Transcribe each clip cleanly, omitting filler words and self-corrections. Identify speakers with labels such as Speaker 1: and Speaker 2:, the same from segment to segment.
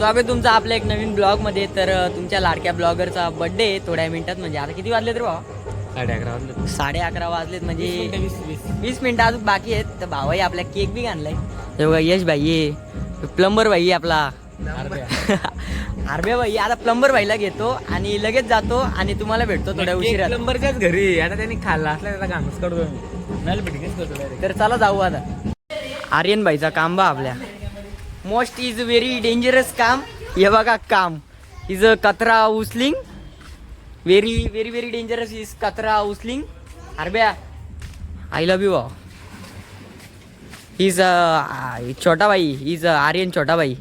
Speaker 1: स्वागत तुमचं आपल्या एक नवीन ब्लॉगमध्ये. तर तुमच्या लाडक्या ब्लॉगरचा बर्थडे थोड्या मिनिटात, म्हणजे आता किती वाजले तर भावा? 11:30 वाजलेत म्हणजे 20 मिनिटं अजून बाकी आहेत. तर भावाही आपल्या केक बी आणलाय. हे बघा यश भाई ये, प्लंबर भाई आपला आरबे भाई. आता प्लंबर भाईला घेतो आणि लगेच जातो आणि तुम्हाला भेटतो थोड्या उशिरा.
Speaker 2: प्लंबरच्याच घरी आता त्यांनी खाल्ला असला त्याचा घामच काढतो नाही भेटकेच करतो.
Speaker 1: तर चला जाऊ आता. आर्यन भाईचा काम बा आपल्या मोस्ट इज व्हेरी डेंजरस काम. हे बघा काम इज कचरा उचलिंग. Very very very dangerous is कचरा उचलिंग. अरब्या आय लव्ह यू. इज छोटा भाई इज आर्यन छोटा भाई.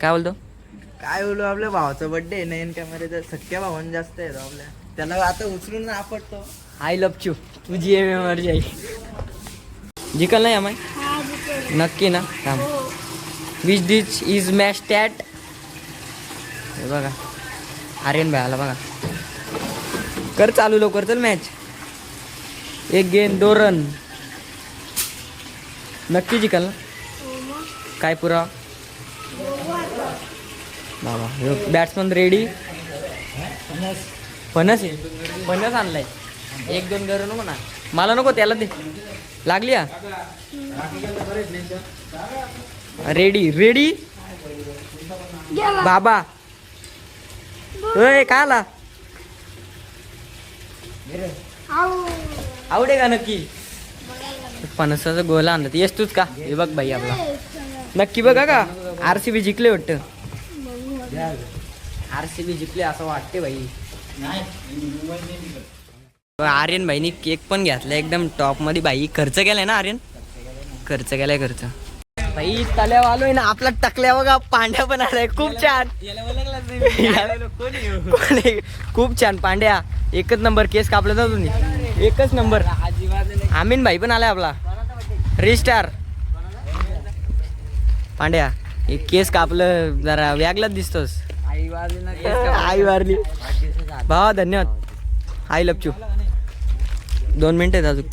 Speaker 1: काय बोलतो?
Speaker 3: काय बोलू, आपल्या भावाचा बर्थडे नयन कॅमेरे सख्या भावान जास्त आहे आपल्या, त्याला आता उचलून आपटतो.
Speaker 1: I love you. तुझी एनर्जी आहे. जिकल नाही आम्ही नक्की ना. थांब. Which ditch is match that. हे बघा आर्यन भाई आला बघा. कर चालू लवकर चल मॅच. एक गेंद 2 रन. नक्की जिकल ना. काय पुरा बाबा. Batsman ready. फणस आहे. फणस आणलाय. 1-2 घर नको ना. मला नको, त्याला दे. लागली हा. रेडी रेडी बाबा. काय आला आवडे का नक्की? फणसाचा गोला आणला. येस तूच का? हे बघ भाई आपला नक्की बघा का. RCB जिंकले वाटतं. RCB जिंकले असं वाटते भाई. आर्यन भाईनी केक पण घेतला एकदम टॉप मध्ये. भाई खर्च केलाय ना आर्यन? खर्च केलाय खर्च. भाई तल्याव आलोय ना. आपला टकल्या बघा. पांड्या पण आलाय. खूप छान. खूप छान पांड्या. एकच नंबर केस कापला ना तुम्ही. एकच नंबर. आमीन भाई पण आलाय आपला रिस्टार. पांड्या एक केस कापलं जरा वेगळाच दिसतोस. आई वारली भावा. धन्यवाद. I love you. 2 मिनिटं आहेत अजून.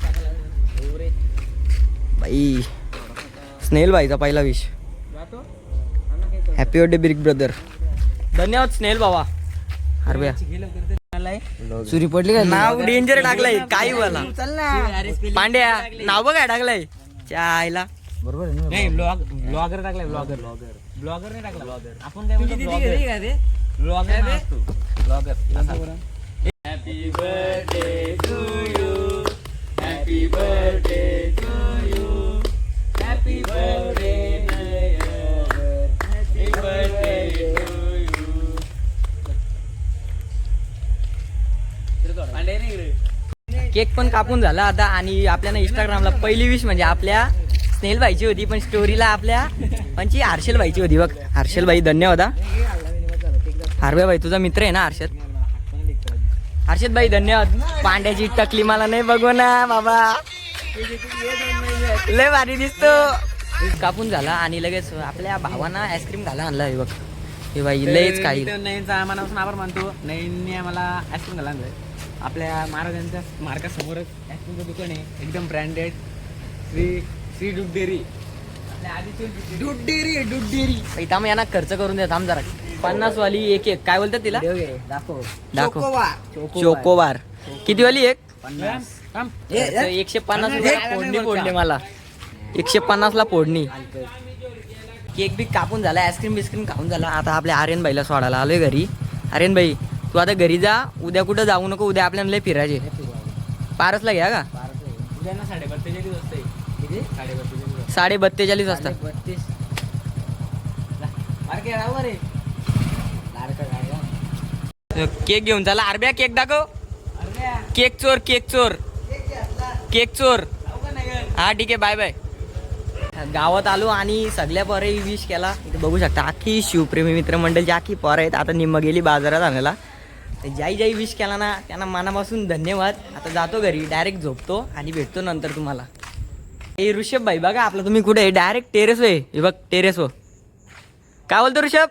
Speaker 1: बाई स्नेल भाईचा पहिला wish. Happy birthday big brother. धन्यवाद स्नेल भावा. अरे सुरी पडली का? नाव डेंजर टाकलाय. काही बोला पांड्या. नाव बघ काय टाकलंय चायला.
Speaker 2: बरोबर नाही. ब्लॉगर टाकलाय. ब्लॉगर नाही टाकला. आपण काय म्हणतो blogger. Happy birthday to you. Happy birthday to you. Happy birthday happy birthday to you.
Speaker 1: Cake पण कापून झाला आता. आणि आपल्याला इंस्टाग्रामला पहिली विश म्हणजे आपल्या स्नेल भाईची होती, पण स्टोरीला आपल्या म्हणजे हर्षल भाईची होती बघ. हर्षल भाई धन्यवाद. हार्वे भाई तुझा मित्र आहे ना हर्षद? हर्षद भाई धन्यवाद. पांड्याची टकली मला नाही बघू ना बाबा. लय भारी दिसतो. कापून झाला आणि लगेच आपल्या भावांना आईस्क्रीम घाला आणला. हे बघ हे बाई लयच काही.
Speaker 2: नयनचा मनापासून आभार मानतो. नयनने आम्हाला आईस्क्रीम घाला आणलाय. आपल्या महाराजांच्या मार्कासमोरच आईस्क्रीमचं दुकान आहे. एकदम ब्रँडेड. श्री दूध डेअरी. दूध डेअरी. थांब यांना खर्च करून दे. थांब जरा. 50 वाली एक काय बोलतात तिला? दाखव. चोकोबार. किती वाली एक? 150 रुपये फोडणी मला. 150 ला फोडणी. केक बी कापून झाला. आईस्क्रीम बिस्क्रीम खाऊन झाला. आता आपल्या आर्यन भाईला सोडायला आलोय घरी. आर्यन भाई तू आता घरी जा. उद्या कुठं जाऊ नको. उद्या आपल्याला लय फिरायचे. पारसला घ्या का? 42.5 वाजता. केक घेऊन चला. अरब्या केक दाखव. केक चोर. केक चोर. केक चोर. हा ठीक आहे. Bye bye. गावात आलो आणि सगळ्या पोरे विश केला. इथे बघू शकता अख्खी शिवप्रेमी मित्रमंडळची अख्खी पोरं आहेत. आता निम्म गेली बाजारात आणायला. तर ज्याही विश केला ना त्यांना मनापासून धन्यवाद. आता जातो घरी. डायरेक्ट झोपतो आणि भेटतो नंतर तुम्हाला. हे ऋषभ भाई बघा आपलं. तुम्ही कुठे? डायरेक्ट टेरेस वे. हे बघ टेरेस वर. काय बोलतो ऋषभ?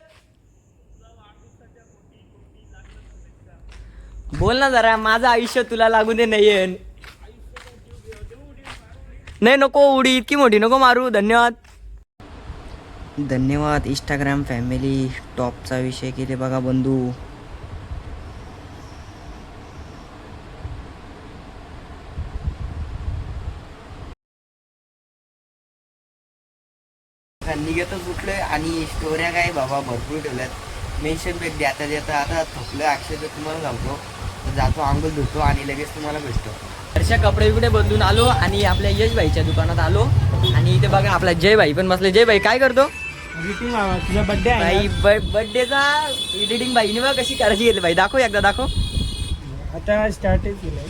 Speaker 2: बोल ना जरा. माझं आयुष्य तुला लागू दे. नाही नको. उडी इतकी मोठी नको मारू. धन्यवाद.
Speaker 1: धन्यवाद इंस्टाग्राम फॅमिली. टॉपचा विषय केले बघा बंधू. निघतच उठलोय आणि स्टोऱ्या काय बाबा भरपूर ठेवल्यात. मेन्शन भेट द्याता देता आता थकलं अक्षय तर तुम्हाला सांगतो. जातो आंघोळ धुतो आणि लगेच तुम्हाला भेटतो. हर्षा कपडे बिकडे बदलून आलो आणि आपल्या यश भाईच्या दुकानात आलो आणि इथे बघा आपला जय भाई पण बसले. जय भाई काय करतो?
Speaker 3: तुझा बर्थडे
Speaker 1: भाई बर्थडेचा एडिटिंग भाईने बघ कशी करायची घेतली. भाई दाखव एकदा दाखव.
Speaker 3: आता स्टार्टच केलंय.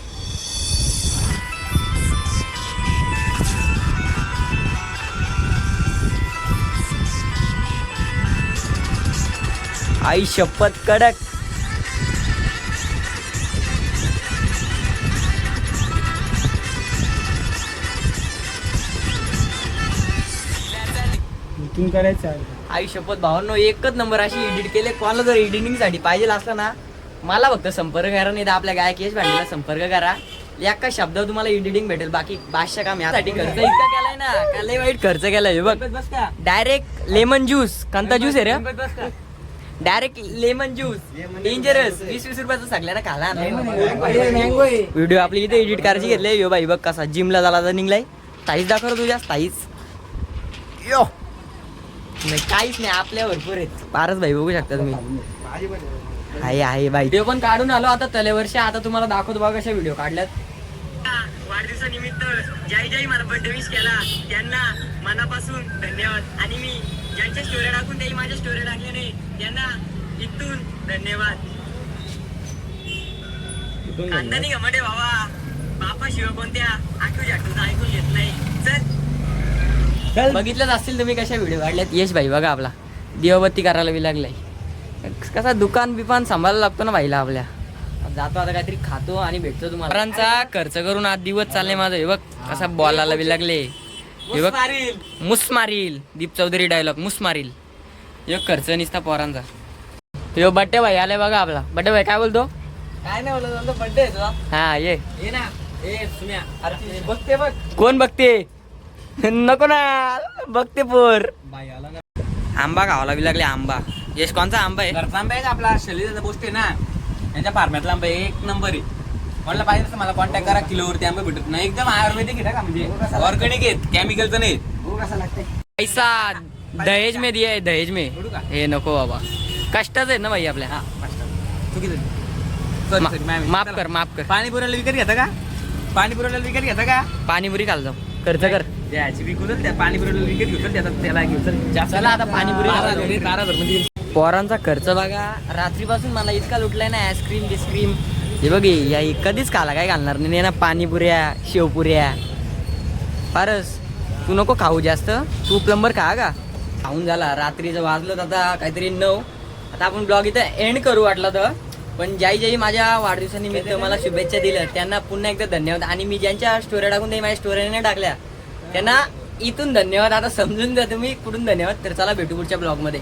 Speaker 1: आई शपथ कडक.
Speaker 3: बुकिंग करायचं आहे.
Speaker 1: आई शपथ भावांनो एकच नंबर अशी एडिट केले. कोणाला जर एडिटिंग साठी पाहिजे असलं ना मला फक्त संपर्क करा, नाही तर आपल्या गायक यश भांडीला संपर्क करा. एका शब्दावर तुम्हाला एडिटिंग भेटेल. बाकी बादशा काम यासाठी खर्च इतका केलाय ना का लय वाईट खर्च केलाय. बघ डायरेक्ट लेमन ज्यूस. कोणता ज्यूस आहे रे? Direct lemon juice dangerous. 20-20 रुपयाचा सगळ्यांना खाला. व्हिडिओ आपली इथे एडिट करायची घेतले. यो बाई बघ कसा जिमला झाला तर निघलाय. ताईच दाखव तुझ्या ताईच. यो नाही काहीच नाही आपल्या भरपूर आहेत. पारच भाई बघू शकता तुम्ही. आहे भाई. व्हिडिओ पण काढून आलो आता तलेवर्षी. आता तुम्हाला दाखवतो बघा कशा व्हिडिओ काढल्यात. वाढदिवसानिमित्त ज्याही मला बर्थडे विश केला त्यांना मनापासून धन्यवाद. आणि मी ज्यांच्या स्टोऱ्या टाकून त्याही माझ्या स्टोऱ्या टाकल्या नाही त्यांना इथून धन्यवाद. खानदानी घमटे बाबा. बापा शिव कोणत्या आठवू जाटून ऐकून घेत नाही. चल बघितलंच असतील तुम्ही कशा व्हिडिओ काढल्यात. यश भाई बघा आपला दिवाबत्ती करायला बी लागलाय. कसा दुकान बिपान सांभाळायला लागतो ना भाईला आपल्या. जातो आता काहीतरी खातो आणि भेटतो तुम्हाला. पोरांचा खर्च करून आज दिवस चालले माझं. हे बघ कसा बॉलाला बी लागले. हे बघ मुस मारील. दीप चौधरी डायलॉग मुस मारील. हे खर्च निसता पोरांचा. यो बड्डे भाई आलाय बघा आपला. बड्डे भाई काय बोलतो?
Speaker 3: काय नाही बोलत बर्थडे
Speaker 1: हा ये
Speaker 3: ना. ए सुम्या अरे बघते बघ.
Speaker 1: कोण बघते? नको ना बघते पोर.
Speaker 3: बाई आला ना.
Speaker 1: आंबा खावायला बी लागले. आंबा यश कोणचा आंबा आहे?
Speaker 3: घरचा आंबा आहे आपला शैलीचा गोष्ट आहे ना. यांच्या फार्म्यातला आंबा एक नंबर आहे. म्हणलं पाहिजे तसं मला कॉन्टॅक्ट करा. किलोवरती आंबा भेटत नाही. एकदम आयुर्वेदिक आहे का म्हणजे ऑर्गॅनिक आहेत. केमिकलचं नाही. कसा लागते
Speaker 1: पैसा दहेज में दिया है. दहेज में हे नको बाबा. कष्टाच आहे ना भाई आपल्या. माफ कर माफ कर.
Speaker 3: पाणीपुरीला विकत घेता का? पाणीपुरीला विकत घेता का?
Speaker 1: पाणीपुरी खाल जाऊ. खर्च कर.
Speaker 3: त्याची विकूनच त्या पाणीपुरीला विकत घेऊ. त्याला घेऊ.
Speaker 1: चला आता पाणीपुरी
Speaker 3: बारा हजार मध्ये.
Speaker 1: पोरांचा खर्च बघा. रात्रीपासून मला इतका लुटलाय ना. आईस्क्रीम बिस्क्रीम हे बघ. या कधीच खाला काय घालणार नाही ना. पाणीपुऱ्या शेवपुऱ्या. फारच तू नको खाऊ जास्त. तू प्लंबर खा का? खाऊन झाला. रात्रीचं वाजलं आता काहीतरी 9. आता आपण ब्लॉग इथं एंड करू वाटलं तर. पण ज्याही माझ्या वाढदिवसानिमित्त मला शुभेच्छा दिल्या त्यांना पुन्हा एकदा धन्यवाद. आणि मी ज्यांच्या स्टोऱ्या टाकून ते माझ्या स्टोऱ्याने टाकल्या त्यांना इथून धन्यवाद. आता समजून द्या तुम्ही कुठून धन्यवाद. तर चला भेटू पुढच्या ब्लॉगमध्ये.